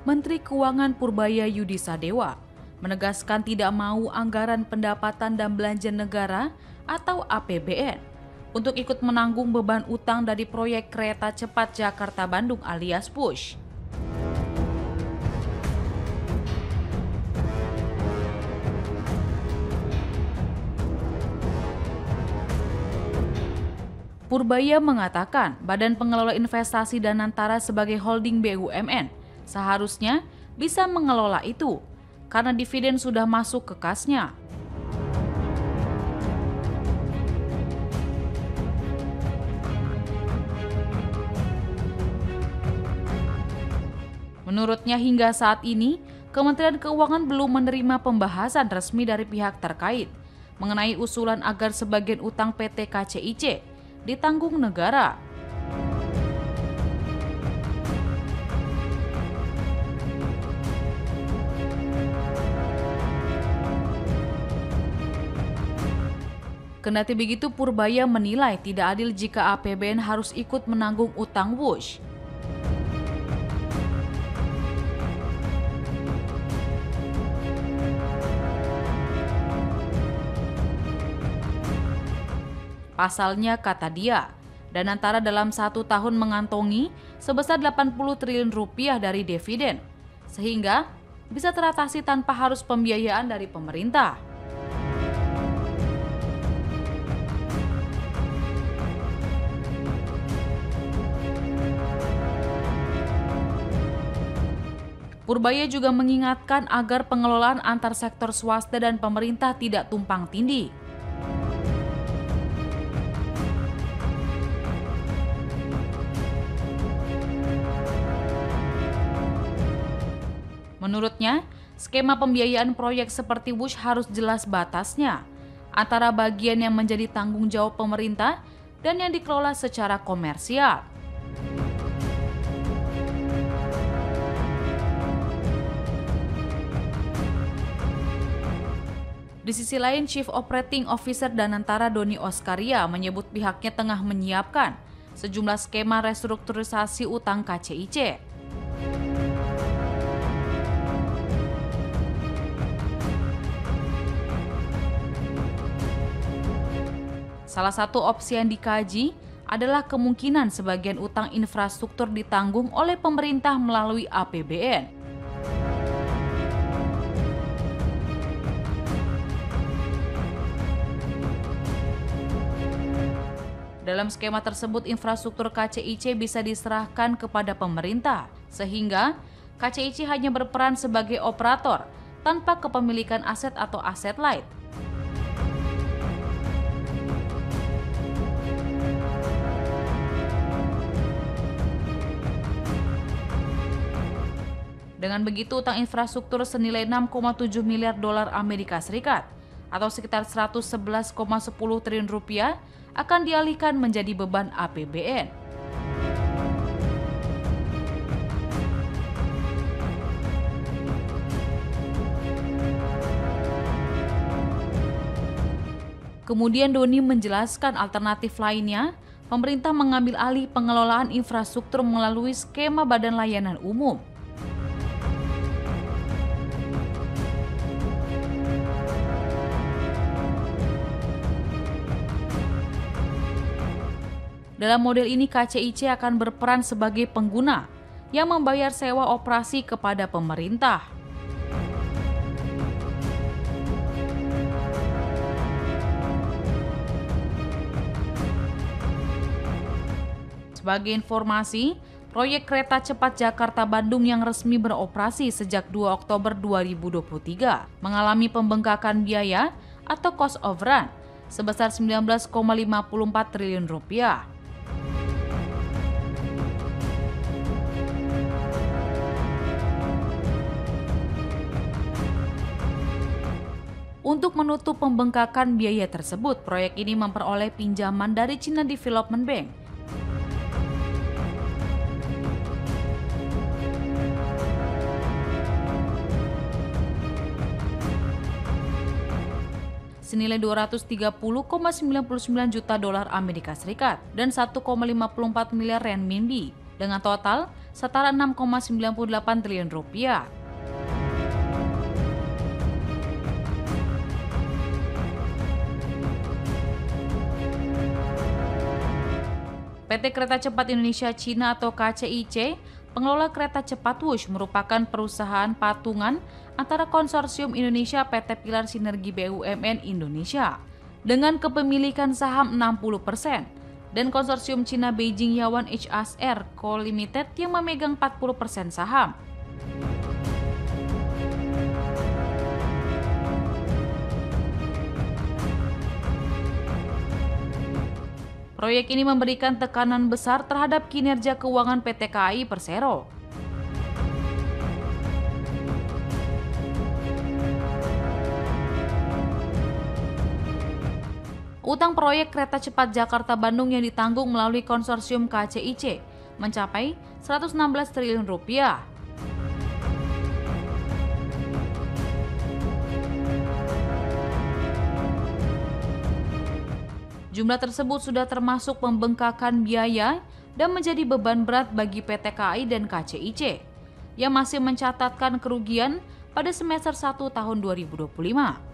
Menteri Keuangan Purbaya Yudi Sadewa menegaskan tidak mau anggaran pendapatan dan belanja negara atau APBN untuk ikut menanggung beban utang dari proyek kereta cepat Jakarta-Bandung alias WUSH. Purbaya mengatakan Badan Pengelola Investasi Danantara sebagai holding BUMN seharusnya bisa mengelola itu karena dividen sudah masuk ke kasnya. Menurutnya hingga saat ini, Kementerian Keuangan belum menerima pembahasan resmi dari pihak terkait mengenai usulan agar sebagian utang PT KCIC ditanggung negara. Kendati begitu, Purbaya menilai tidak adil jika APBN harus ikut menanggung utang WUSH. Pasalnya, kata dia, Danantara dalam 1 tahun mengantongi sebesar 80 triliun rupiah dari dividen, sehingga bisa teratasi tanpa harus pembiayaan dari pemerintah. Purbaya juga mengingatkan agar pengelolaan antar sektor swasta dan pemerintah tidak tumpang tindih. Menurutnya, skema pembiayaan proyek seperti WUSH harus jelas batasnya antara bagian yang menjadi tanggung jawab pemerintah dan yang dikelola secara komersial. Di sisi lain, Chief Operating Officer Danantara Doni Oskaria menyebut pihaknya tengah menyiapkan sejumlah skema restrukturisasi utang KCIC. Salah satu opsi yang dikaji adalah kemungkinan sebagian utang infrastruktur ditanggung oleh pemerintah melalui APBN. Dalam skema tersebut, infrastruktur KCIC bisa diserahkan kepada pemerintah, sehingga KCIC hanya berperan sebagai operator tanpa kepemilikan aset atau aset light. Dengan begitu, utang infrastruktur senilai 6,7 miliar dolar Amerika Serikat atau sekitar 111,10 triliun rupiah akan dialihkan menjadi beban APBN. Kemudian Doni menjelaskan alternatif lainnya, pemerintah mengambil alih pengelolaan infrastruktur melalui skema Badan Layanan Umum. Dalam model ini, KCIC akan berperan sebagai pengguna yang membayar sewa operasi kepada pemerintah. Sebagai informasi, proyek kereta cepat Jakarta-Bandung yang resmi beroperasi sejak 2 Oktober 2023 mengalami pembengkakan biaya atau cost overrun sebesar 19,54 triliun rupiah. Untuk menutup pembengkakan biaya tersebut, proyek ini memperoleh pinjaman dari China Development Bank. Senilai 230,99 juta dolar Amerika Serikat dan 1,54 miliar renminbi dengan total setara 6,98 triliun rupiah. PT Kereta Cepat Indonesia Cina atau KCIC, pengelola kereta cepat Wush, merupakan perusahaan patungan antara Konsorsium Indonesia PT Pilar Sinergi BUMN Indonesia dengan kepemilikan saham 60% dan Konsorsium Cina Beijing Yawan HSR Co Limited yang memegang 40% saham. Proyek ini memberikan tekanan besar terhadap kinerja keuangan PT KAI Persero. Utang proyek kereta cepat Jakarta-Bandung yang ditanggung melalui konsorsium KCIC mencapai 116 triliun rupiah. Jumlah tersebut sudah termasuk pembengkakan biaya dan menjadi beban berat bagi PT KAI dan KCIC yang masih mencatatkan kerugian pada semester 1 tahun 2025.